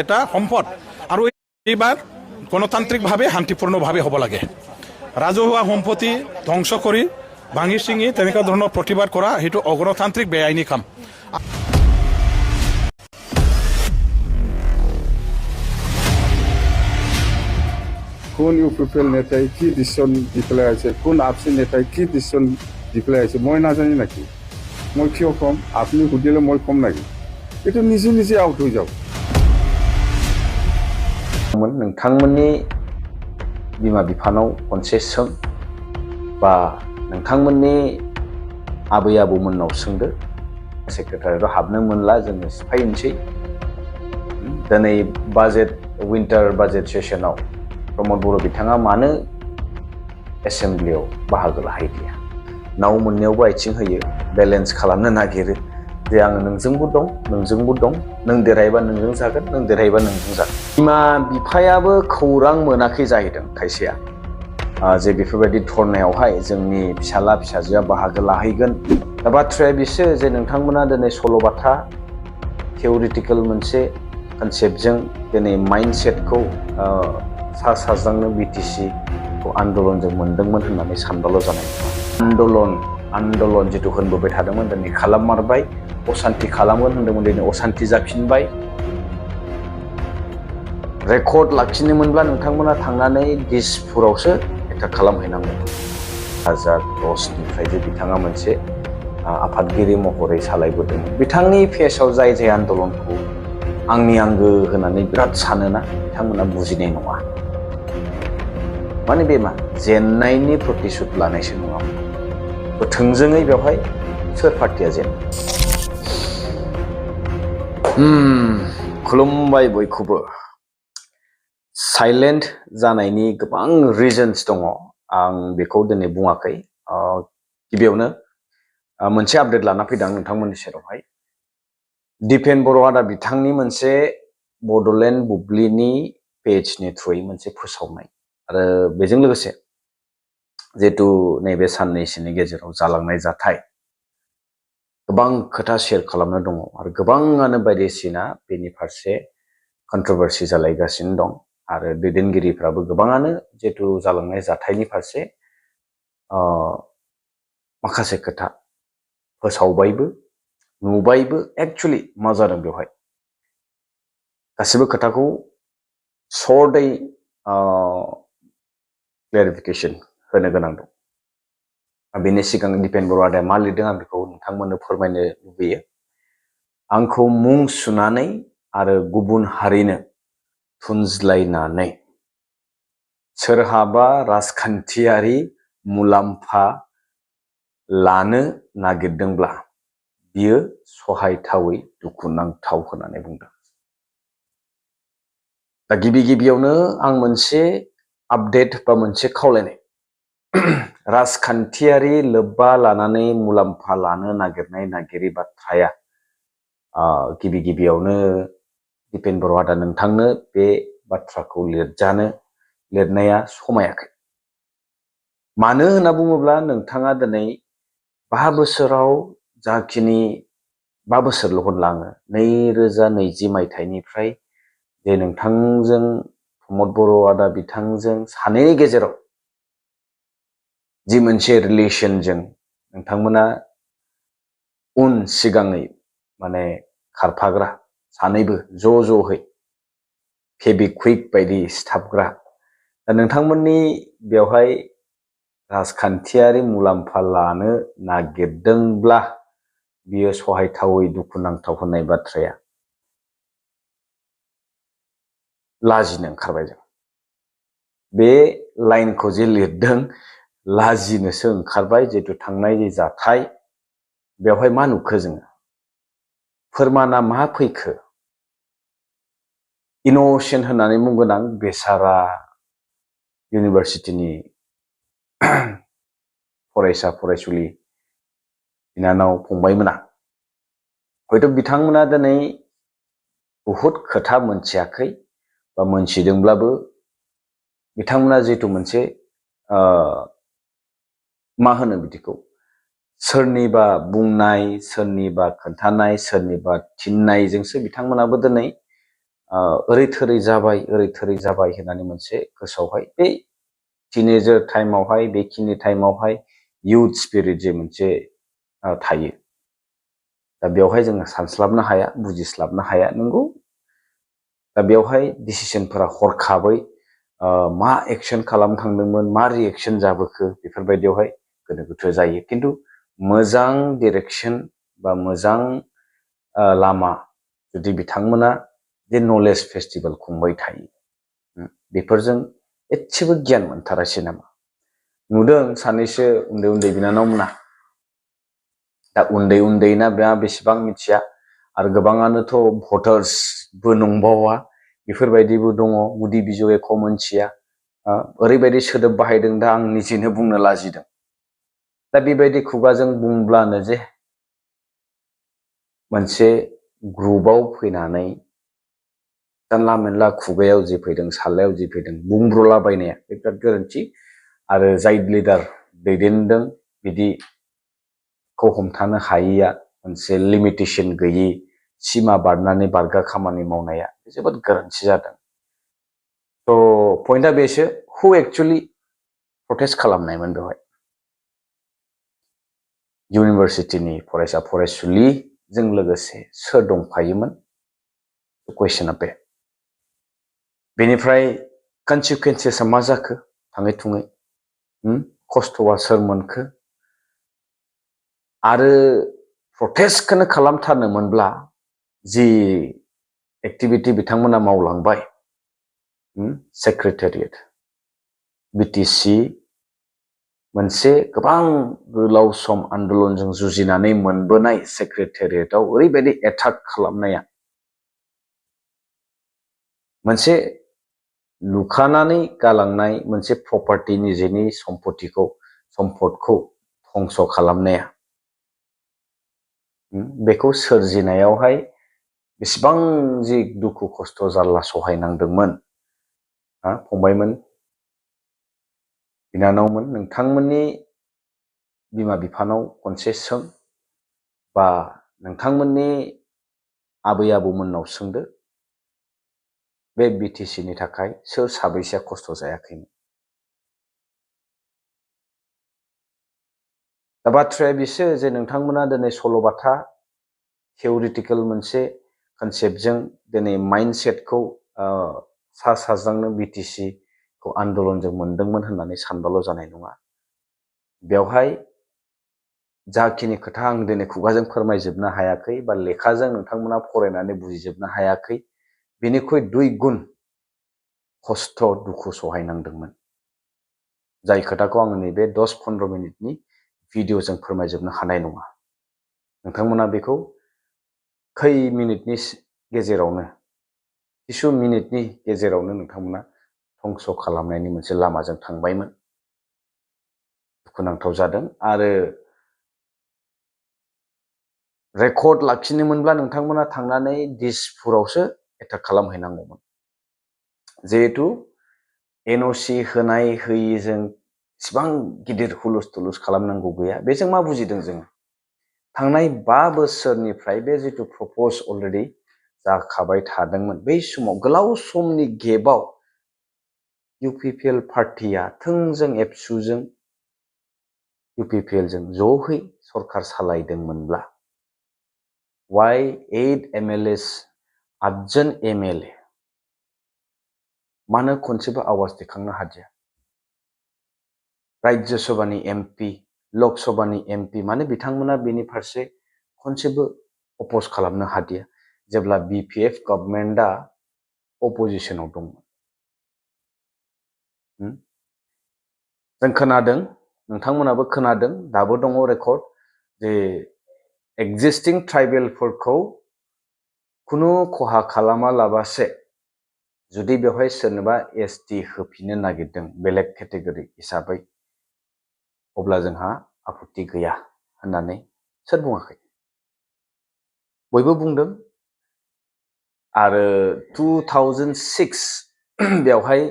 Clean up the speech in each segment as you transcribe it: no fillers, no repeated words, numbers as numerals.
এটা সম্পদ আৰু এইবাৰ গণতান্ত্ৰিকভাৱে শান্তিপূৰ্ণভাৱে হ'ব লাগে ৰাজহুৱা সম্পত্তি ধ্বংস কৰি ভাঙি চিঙি তেনেকুৱা ধৰণৰ প্ৰতিবাদ কৰা সেইটো অগণতান্ত্ৰিক বেআইনী কাম কোন ইউপিপিএল নেতাই কি ডিসিশন দি পেলাই আছে কোন আপসি নেতাই কি ডিসিশন দি পেলাই আছে মই নাজানি নাকি মই কিয় কম আপুনি সুধিলে মই কম নাকি এইটো নিজে নিজে আউট হৈ যাব नोंथांमोननि बिमा बिफानाव खनसे सों बा नोंथांमोननि आबै आबौमोननाव सोंदो सेक्रेटारियाव हाबनो मोनला जोङो सिफायनोसै दिनै बाजेट विन्टार बाजेट सेसनाव प्रमद बर' बिथाङा मानो एसेम्ब्लियाव बाहागो लाहैलिया नाव मोननायावबो आथिं होयो बेलेन्स खालामनो नागिरो जे आङो नोंजोंबो दं नों देरहायोबा नोंजों जागोन नों देरहायोबा नोंजों जागोन बिमा बिफायाबो खौरां मोनाखै जाहैदों खायसेया जे बेफोरबायदि धरनायावहाय जोंनि फिसाला फिसाजोआ बाहागो लाहैगोन दा बाथ्राया बिसो जे नोंथांमोना दिनै सल'बाथा थियरिटिकेल मोनसे कनसेप्टजों दिनै माइन्डसेटखौ सा साज्रांनो BTC खौ आन्दलनजों मोनदोंमोन होननानै सानबाल' जानाय आन्दलन जिथु होनबोबाय थादोंमोन दिनै खालाममारबाय असान्ति खालामगोन होनदोंमोन दिनै असान्ति जाफिनबाय रेकर्ड लाखिनोमोनब्ला नोंथांमोना थांनानै दिसपुरावसो एटाक खालामहैनांगोन 2010 निफ्राय जे बिथाङा मोनसे आफादगिरि महरै सालायबोदोंमोन बिथांनि फेसआव जाय आन्दलनखौ आंनि आंगो होननानै बिराद सानोना बिथांमोना बुजिनाय नङा माने बे मा जेननायनि प्रतिशोध लानायसो नङामोन थोंजोङै बेवहाय सोर पार्टिया जेन खुलुमबाय बयखौबो साइलेन्ट जानायनि गोबां रिजन्स दङ आं बेखौ दिनै बुङाखै गिबियावनो मोनसे आपडेट लाना फैदों नोंथांमोननि सेरावहाय दिपेन बर' आदा बिथांनि मोनसे बड'लेण्ड बुब्लिनि पेजनि थ्रुयै मोनसे फोसावनाय आरो बेजों लोगोसे जिहेतु नैबे साननैसोनि गेजेराव जालांनाय जाथाय गोबां खोथा शेयार खालामनो दङ आरो गोबाङानो बायदिसिना बेनि फारसे कन्ट्रोभार्सि जालायगासिनो दं आरो दैदेनगिरिफ्राबो गोबाङानो जिहेतु जालांनाय जाथायनि फारसे माखासे खोथा फोसावबायबो नुबायबो एक्चुअली मा जादों बेवहाय गासिबो खोथाखौ सर्टै क्लेरिफिकेसन होनो गोनां दं बेनि सिगां दिपेन बर' आदाया मा लिरदों आं बेखौ नोंथांमोननो फोरमायनो लुबैयो आंखौ मुं सुनानै आरो गुबुन हारिनो थुनज्लायनानै सोरहाबा राजखान्थियारि मुलाम्फा लानो नागिरदोंब्ला बियो सहायथावै दुखुनांथाव होननानै बुंदों दा गिबियावनो आं मोनसे आपडेट बा मोनसे खावलायनाय राजखान्थियारि लोब्बा लानानै मुलाम्फा लानो नागिरै बाथ्राया गिबियावनो दिपेन बर' आदा नोंथांनो बे बाथ्राखौ लिरनाया समायाखै मानो होनना बुङोब्ला नोंथाङा दिनै 5 बोसोराव जाखिनि 5 बोसोरल' होनला आङो 2020 मायथाइनिफ्राय जे नोंथांजों प्रमद बर' आदा बिथांजों सानैनि गेजेराव जि मोनसे रिलेशनजों नोंथांमोना उन सिगाङै माने खारफाग्रा सानैबो ज'है फेबिक्विक बायदि सिथाबग्रा दा नोंथांमोननि बेवहाय राजखान्थियारि मुलाम्फा लानो नागिरदोंब्ला बियो सहायथावै दुखुनांथाव होननाय बाथ्राया लाजिनो ओंखारबाय जों बे लाइनखौ जे लिरदों लाजिनोसो ओंखारबाय जिहेतु थांनाय जे जाथाय बेवहाय मा नुखो जोङो फोरमाना मा फैखो इनोसेन्ट होननानै बुंगोन आं बेसारा इउनिभार्सिटिनि फरायसा फरायसुलि बिनानाव फंबायमोना हयथ' बिथांमोना दिनै बहुद खोथा मोनथियाखै बा मोनथिदोंब्लाबो बिथांमोना जिहेतु मोनसे मा होनो बिदिखौ सोरनिबा बुंनाय सोरनिबा खोन्थानाय सोरनिबा थिननायजोंसो बिथांमोनाबो दिनै ओरै थोरै जाबाय होननानै मोनसे गोसोआवहाय बे टिनेजार टाइमावहाय बेखिनि टाइमावहाय इउथ स्पिरिट जे मोनसे थायो दा बेवहाय जोङो सानस्लाबनो हाया बुजिस्लाबनो हाया नंगौ दा बेवहाय डिसिसनफोरा हरखाबै मा एक्सन खालामनो थांदोंमोन मा रिएक्सन जाबोखो बेफोरबायदियावहाय गोनो गोथो जायो खिन्थु मोजां डिरेक्सन बा मोजां लामा जुदि बिथांमोना जे नलेज फेस्टिभेल खुंबाय थायो बेफोरजों एसेबो गियान मोनथारासै नामा नुदों सानैसो उन्दै उन्दै बिनानावमोना दा उन्दै उन्दैना बेसेबां मिथिया आरो गोबाङानोथ' भटार्सबो नंबावा बेफोरबायदिबो दङ गुदि बिजौ एख' मोनथिया ओरैबायदि सोदोब बाहायदों दा आं निजेनो बुंनो लाजिदों दा बेबायदि खुगाजों बुंब्लानो जे मोनसे ग्रुपाव फैनानै जानला मेनला खुगायाव जि फैदों सालायाव जि फैदों बुंब्रलाबायनाया बे बिराद गोरोन्थि आरो जाय लिडार दैदेनदों बिदिखौ हमथानो हायिया मोनसे लिमिटेसन गैयि सिमा बारनानै बारगा खामानि मावनाया जोबोद गोरोन्थि जादों थ' पइन्टआ बेसो हु एक्सुवेलि प्रटेस्ट खालामनायमोन बेवहाय इउनिभारसिटिनि फरायसा फरायसुलिजों लोगोसे सोर दंफायोमोन कुइसना बे बेनिफ्राय कनसिकुवेन्सेसआ मा जाखो थाङै थुङै खस्थ'आ सोर मोनखो आरो प्रटेस्टखौनो खालामथारनो मोनब्ला जि एक्टिभिटि बिथांमोना मावलांबाय सेक्रेटारियेट बिटिसि मोनसे गोबां गोलाव सम आन्दलनजों जुजिनानै मोनबोनाय सेक्रेटारियेटआव ओरैबायदि एटाक खालामनाया मोनसे लुखानानै गालांनाय मोनसे प्रपार्टि निजेनि सम्पदखौ धंस' खालामनाया बेखौ सोरजिनायावहाय बेसेबां जि दुखु खस्थ' जारला सहायनांदोंमोन फंबायमोन बिनानावमोन नोंथांमोननि बिमा बिफानाव खनसे सों बा नोंथांमोननि आबै आबौमोननाव सोंदो बे बिटिसिनि थाखाय सोर साबैसेया खस्थ' जायाखैमोन दा बाथ्राया बिसो जे नोंथांमोना दिनै सल'बाथा थियरिटिकेल मोनसे कनसेप्टजों दिनै माइन्डसेटखौ सा साज्रांनो बिटिसिखौ आन्दलनजों मोनदोंमोन होननानै सानबाल' जानाय नङा बेवहाय जाखिनि खोथा आं दिनै खुगाजों फोरमायजोबनो हायाखै बा लेखाजों नोंथांमोना फरायनानै बुजिजोबनो हायाखै बेनिख्रुइ 2 गुन खस्थ' दुखु सहायनांदोंमोन जाय खोथाखौ आं नैबे 10-15 मिनिटनि भिडिअजों फोरमायजोबनो हानाय नङा नोंथांमोना बेखौ खै मिनिटनि गेजेरावनो किसु मिनिटनि गेजेरावनो नोंथांमोना धंस' खालामनायनि मोनसे लामाजों थांबायमोन दुखुनांथाव जादों आरो रेकर्ड लाखिनोमोनब्ला नोंथांमोना थांनानै दिसपुरावसो एटाक खालामहैनांगौमोन जिहेतु एनअसि होनाय होयिजों इसिबां गिदिर हुलुस थुलुस खालामनांगौ गैया बेजों मा बुजिदों जोङो थांनाय 5 बोसोरनिफ्राय बे जिथु प्रप'ज अलरेडि जाखाबाय थादोंमोन बै समाव गोलाव समनि गेपआव इउपिपिएल पार्टिया थोंजों एबसुजों इउपिपिएलजों ज'है सरखार सालायदोंमोनब्ला वाइ 8 एमएलएस 8 एमएलए मानो खनसेबो आवाज दैखांनो हादिया राज्य सभानि एमपि लक सभानि एमपि माने बिथांमोना बेनि फारसे खनसेबो अपोज खालामनो हादिया जेब्ला बिपिएफ गभर्नमेन्टआ अपोजिशनाव दंमोन जों खोनादों नोंथांमोनाबो खोनादों दाबो दङ रेकर्ड जे एक्जिस्टिं ट्राइबेलफोरखौ खुनु खहा खालामालाबासे जुदि बेवहाय सोरनोबा एसटि होफिननो नागिरदों बेलेग केटेगरि हिसाबै अब्ला जोंहा आपत्ति गैया होननानै सोर बुङाखै बयबो बुंदों आरो 2006 बेवहाय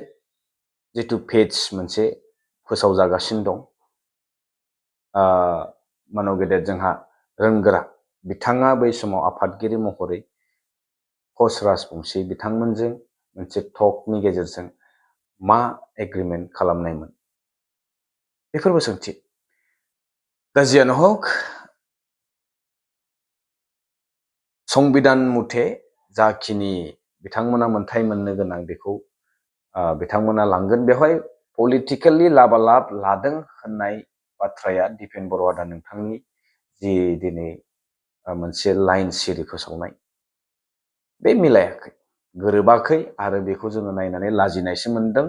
जितु पेज मोनसे फोसावजागासिनो दं मानव गेदेर जोंहा रोंगोरा बिथाङा बै समाव आफादगिरि महरै कच राजबंशी बिथांमोनजों मोनसे टकनि गेजेरजों मा एग्रिमेन्ट खालामनायमोन बेफोरबो सोंथि। दा जियानो हक संबिधान मथे जाखिनि बिथांमोना मोनथाय मोननो गोनां बेखौ बिथांमोना लांगोन। बेवहाय पलिटिकेलि लाबालाब लादों होननाय बाथ्राया दिपेन बर' आदा नोंथांनि जि दिनै मोनसे लाइन सिरि फोसावनाय बे मिलायाखै, गोरोबाखै आरो बेखौ जोङो नायनानै लाजिनायसो मोनदों।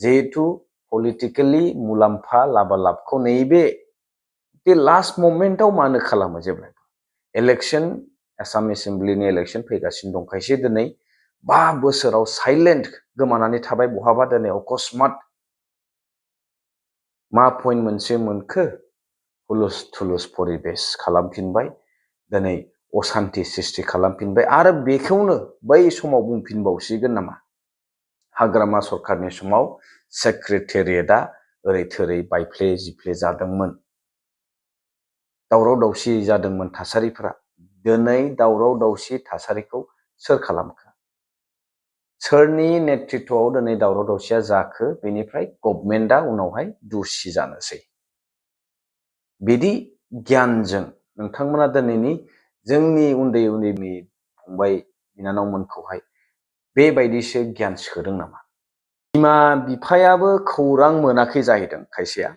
जिहेतु पलिटिकेलि मुलाम्फा लाबालाबखौ नैबे लास्ट मोमेन्टआव मानो खालामो? जेब्लायबो इलेक्सन, आसाम एसेम्ब्लिनि इलेक्सन फैगासिनो दंखायसो दिनै 5 बोसोराव साइलेन्ट गोमानानै थाबाय बहाबा दिनै अकस्मात मा पइन्ट मोनसे मोनखो हुलुस थुलुस परिबेस खालामफिनबाय, दिनै असान्ति सृष्टि खालामफिनबाय आरो बेखौनो बै समाव बुंफिनबावसिगोन नामा? हाग्रामा सरखारनि समाव सेक्रेटारियेटआ ओरै थोरै बायफ्ले जिफ्ले जादोंमोन, दावराव दावसि जादोंमोन थासारिफोरा। दिनै दावराव दावसि थासारिखौ सोर खालामखो? सोरनि नेतृत्वआव दिनै दावराव दावसिया जाखो? बेनिफ्राय गभर्नमेन्टआ उनावहाय दुसि जानोसै। बिदि गियानजों नोंथांमोना दिनैनि जोंनि उन्दै उन्दैनि फंबाय बिनानावमोनखौहाय बेबायदिसो गियान सोदों नामा? बिमा बिफायाबो खौरां मोनाखै जाहैदों खायसेया,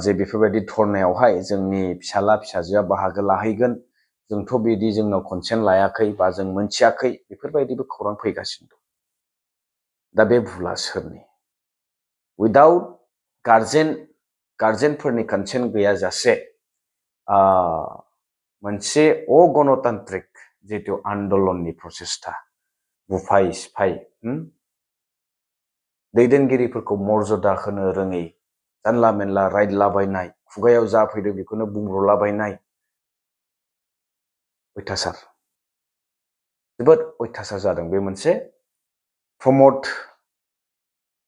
जे बेफोरबायदि धरनायावहाय जोंनि फिसाला फिसाजोआ बाहागो लाहैगोन, जोंथ' बिदि जोंनाव कनसेन्ट लायाखै बा जों मोनथियाखै, बेफोरबायदिबो खौरां फैगासिनो दं। दा बे भुला सोरनि? उइदाउट गार्जेनफोरनि कनसेन्ट गैयाजासे मोनसे अगणतान्त्रिक जितु आन्दलननि प्रसेस्टा, बुफाय सिफाय दैदेनगिरिफोरखौ मर्यादा होनो रोङै, जानला मेनला रायदलाबायनाय, खुगायाव जा फैदों बेखौनो बुंब्रलाबायनाय, अयथासार, जोबोद अयथासार जादों। बे मोनसे प्रमद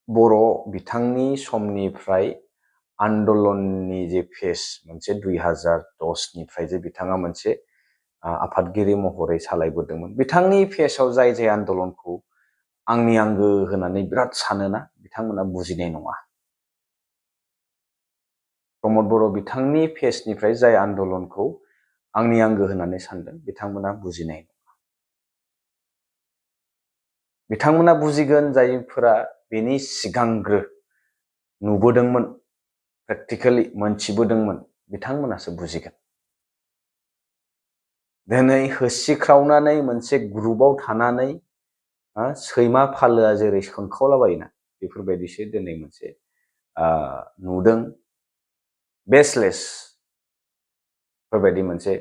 बर' बिथांनि समनिफ्राय आन्दलननि जे फेज मोनसे 2010निफ्राय जे बिथाङा मोनसे आफादगिरि महरै सालायबोदोंमोन, बिथांनि फेजआव जाय जाय आन्दलनखौ आंनि आंगो होननानै बिराद सानोना, बिथांमोना बुजिनाय नङा। प्रमद बर' बिथांनि फेजनिफ्राय जाय आन्दलनखौ आंनि आंगो होननानै सानदों, बिथांमोना बुजिनाय नङा। बिथांमोना बुजिगोन जायफोरा बेनि सिगांग्रो नुबोदोंमोन, प्रेक्टिकेलि मोनथिबोदोंमोन, बिथांमोनासो बुजिगोन। दिनै होसिख्रावनानै मोनसे ग्रुपआव थानानै सैमा फालोआ जेरै सोंखावलाबायोना, बेफोरबायदिसो दिनै मोनसे नुदों। बेसलेस बेफोरबायदि मोनसे।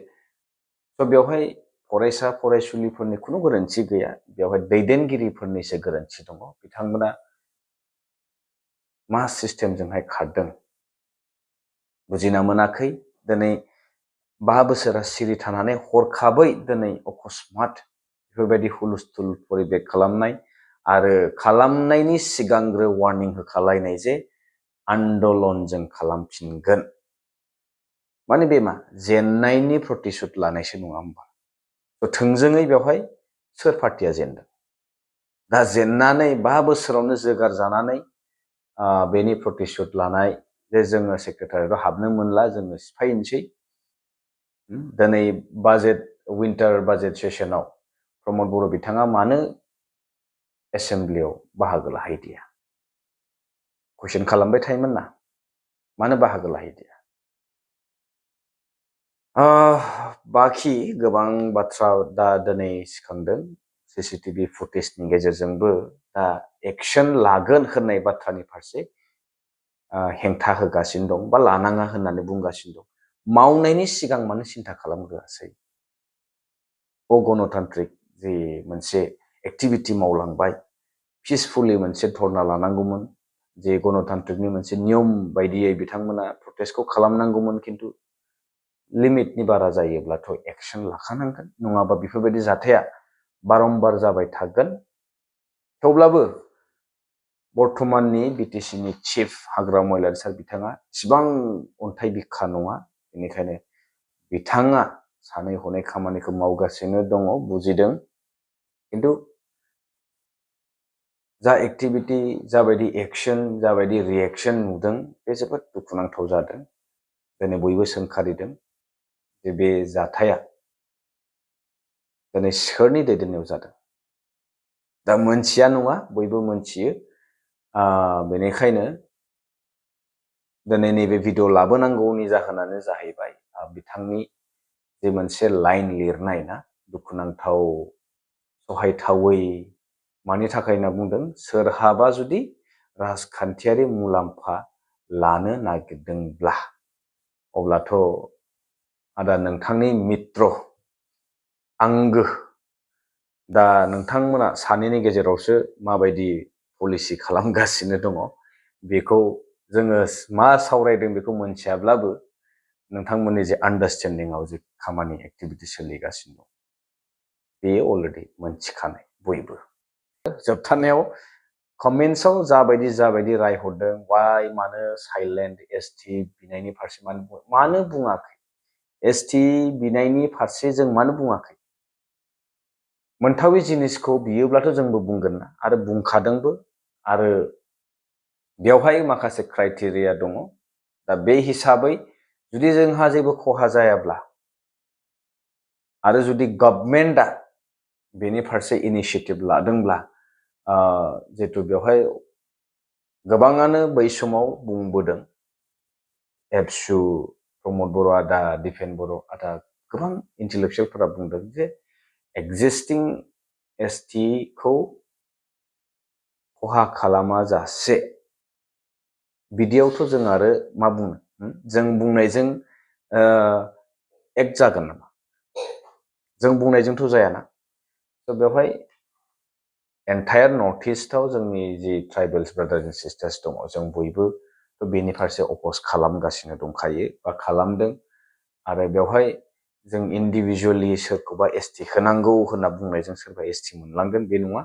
स' बेवहाय फरायसा फरायसुलिफोरनि खुनु गोरोन्थि गैया, बेवहाय दैदेनगिरिफोरनिसो गोरोन्थि दङ। बिथांमोना मा सिस्टेमजोंहाय खारदों बुजिना मोनाखै। दिनै 5 बोसोरा सिरि थानानै हरखाबै दिनै अकस्मात बेफोरबायदि हुलुस्थुल परिबेक खालामनाय आरो खालामनायनि सिगांग्रो वार्निं होखालायनाय जे आन्दलनजों खालामफिनगोन, माने बे मा जेननायनि प्रतिशोध लानायसो नङा होमबा? थोंजोङै बेवहाय सोर पार्टिया जेनदों? दा जेननानै 5 बोसोरावनो जोगार जानानै बेनि प्रतिशोध लानाय, जे जोङो सेक्रेटारियेटआव हाबनो मोनला, जोङो सिफायनोसै। दिनै बाजेट विन्टार बाजेट सेसनाव प्रमद बर' बिथाङा मानो एसेम्ब्लियाव बाहागो लाहैदिया? कुइसन खालामबाय थायोमोन ना, मानो बाहागो लाहैदिया? बाखि गोबां बाथ्रा दा दिनै सिखांदों। CCTV फुटेजनि गेजेरजोंबो दा एक्सन लागोन होननाय बाथ्रानि फारसे हेंथा होगासिनो दं बा लानाङा होननानै बुंगासिनो दं। मावनायनि सिगां मानो सिन्था खालामग्रोआसै? अगणतान्त्रिक जे मोनसे एक्टिभिटि मावलांबाय, पिसफुलि मोनसे धरना लानांगौमोन, जे गणतान्त्रिकनि मोनसे नियम बायदियै बिथांमोना प्रटेस्टखौ खालामनांगौमोन, खिन्थु लिमिटनि बारा जायोब्लाथ' एक्सन लाखानांगोन, नङाबा बेफोरबायदि जाथाया बारम्बार जाबाय थागोन। थेवब्लाबो बर्तमाननि BTCनि चिफ हाग्रामा महिलारी सार बिथाङा इसिबां अन्थाइ बिखा नङा, बेनिखायनो बिथाङा सानै हनै खामानिखौ मावगासिनो दङ, बुजिदों। खिन्थु जा एक्टिभिटी जाबायदि एक्शन जाबायदि रिएक्शन नुदों बे जोबोद दुखुनांथाव जादों। दिनै बयबो सोंखारिदों जे बे जाथाया दिनै सोरनि दैदेननायाव जादों। दा मोनथिया नङा, बयबो मोनथियो। बेनिखायनो दिनै नैबे भिडिअ लाबोनांगौनि जाहोनानो जाहैबाय बिथांनि जे मोनसे लाइन लिरनाय ना, दुखुनांथाव सहायथावै, मानि थाखाय होनना बुंदों, सोरहाबा जुदि राजखान्थियारि मुलाम्फा लानो नागिरदोंब्ला अब्लाथ' आदा नोंथांनि मित्र आंगो, दा नोंथांमोना सानैनि गेजेरावसो माबायदि पलिसि खालामगासिनो दङ बेखौ जोङो मा सावरायदों बेखौ मोनथियाब्लाबो नोंथांमोननि जे आन्डारस्टेन्डिंआव जे खामानि एक्टिभिटि सोलिगासिनो दं बेयो अलरेडि मोनथिखानाय बयबो। जोबथारनायाव कमेन्ट्सआव जाबायदि राय हरदों, वाइ मानो साइलेन्ट, एसटि बिनायनि फारसे मानो बुङाखै, एसटि बिनायनि फारसे जों मानो बुङाखै, मोनथावि जिनिसखौ बियोब्लाथ' जोंबो बुंगोन ना, आरो बुंखादोंबो, आरो बेवहाय माखासे क्राइटेरिया दङ। दा बे हिसाबै जुदि जोंहा जेबो खहा जायाब्ला आरो जुदि गभर्नमेन्टआ बेनि फारसे इनिशिएटिभ लादोंब्ला, जिहेतु बेवहाय गोबाङानो बै समाव बुंबोदों, एबसु, प्रमद बर' आदा, दिपेन बर' आदा, गोबां इन्टेलेक्सुयेलफोरा बुंदों जे एक्जिस्टिं एसटि खौ खहा खालामा जासे बिदियावथ' जों आरो मा बुंनो, जों बुंनायजों एक्ट जागोन नामा, जों बुंनायजोंथ' जायाना। थ' बेवहाय एन्टायार नर्थ इस्टआव जोंनि जि ट्राइबेल्स ब्रादार्स एन्ड सिस्टार्स दङ, जों बयबो बेनि फारसे अपज खालामगासिनो दंखायो बा खालामदों। आरो बेवहाय जों इन्डिभिजुवेलि सोरखौबा एसटि होनांगौ होनना बुंनायजों सोरबा एसटि मोनलांगोन बे नङा।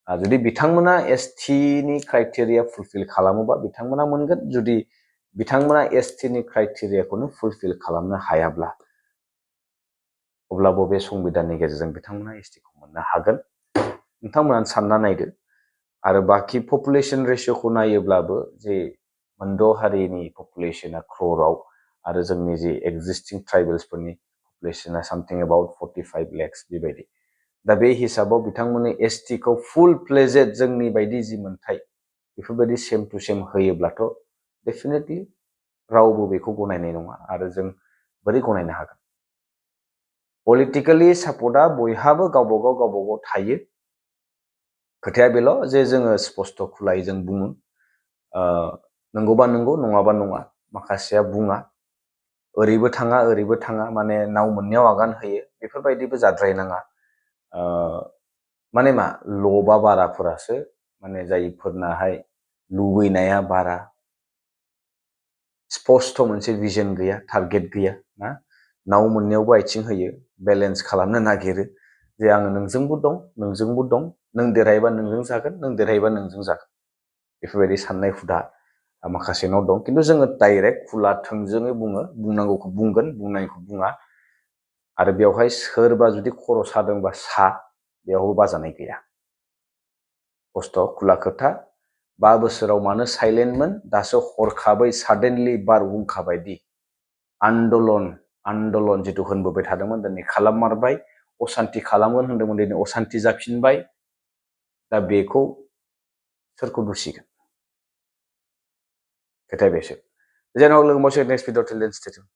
जुदि बिथांमोना एसटिनि क्राइटेरिया फुलफिल खालामोबा बिथांमोना मोनगोन, जुदि बिथांमोना एसटिनि क्राइटेरियाखौनो फुलफिल खालामनो हायाब्ला अब्ला बबे संबिधाननि गेजेरजों बिथांमोना एसटिखौ मोननो हागोन, नोंथांमोना सानना नायदो। आरो बाखि पपुलेसन रेशियोखौ नायोब्लाबो जे मोनद' हारिनि पपुलेसना क्र'रआव आरो जोंनि जि एक्जिस्टिं ट्राइबेल्सफोरनि पपुलेसना सामथिं एबाउट 45 lakhs बेबायदि। दा बे हिसाबाव बिथांमोननि एसटिखौ फुल प्लेजेड जोंनि बायदि जि मोन्थाय बेफोरबायदि सेम टु सेम होयोब्लाथ' डेफिनेटलि रावबो बेखौ गनायनाय नङा, आरो जों बोरै गनायनो हागोन। पलिटिकेलि सापर्टआ बयहाबो गावबागाव थायो। खोथाया बेल' जे जोङो स्पस्ट खुलायै जों बुङो, नंगौबा नंगौ नङाबा नङा। माखासेया बुङा, ओरैबो थाङा, माने नाव मोननायाव आगान होयो, बेफोरबायदिबो जाद्रायनाङा। माने मा, लबा बाराफोरासो, माने जायफोरनाहाय लुबैनाया बारा, स्पस्ट मोनसे भिजन गैया, टारगेट गैया ना, नाव मोननायावबो आथिं होयो, बेलेन्स खालामनो नागिरो जे आङो नोंजोंबो दं, नों देरहायोबा नोंजों जागोन, नों देरहायोबा नोंजों जागोन, बेफोरबायदि साननाय हुदा माखासेनाव दं। खिन्थु जोङो डाइरेक्ट खुला थोंजोङै बुङो, बुंनांगौखौ बुंगोन, बुंनायखौ बुङा। आरो बेवहाय सोरबा जुदि खर' सादोंबा बेयावबो बाजानाय गैया। स्पस्ट खुला खोथा। 5 बोसोराव मानो साइलेन्टमोन, दासो हरखाबै साडेनलि बारहुंखा बायदि आन्दलन जिथु होनबोबाय थादोंमोन, दिनै खालाममारबाय। असान्ति खालामगोन होनदोंमोन, दिनै असान्ति जाफिनबाय। दा बेखौ सोरखौ दुसिगोन, खोथाया बेसो। जेन' लोगो मोनसे नेक्स्ट भिडिअ टिल देन स्टे टिउन।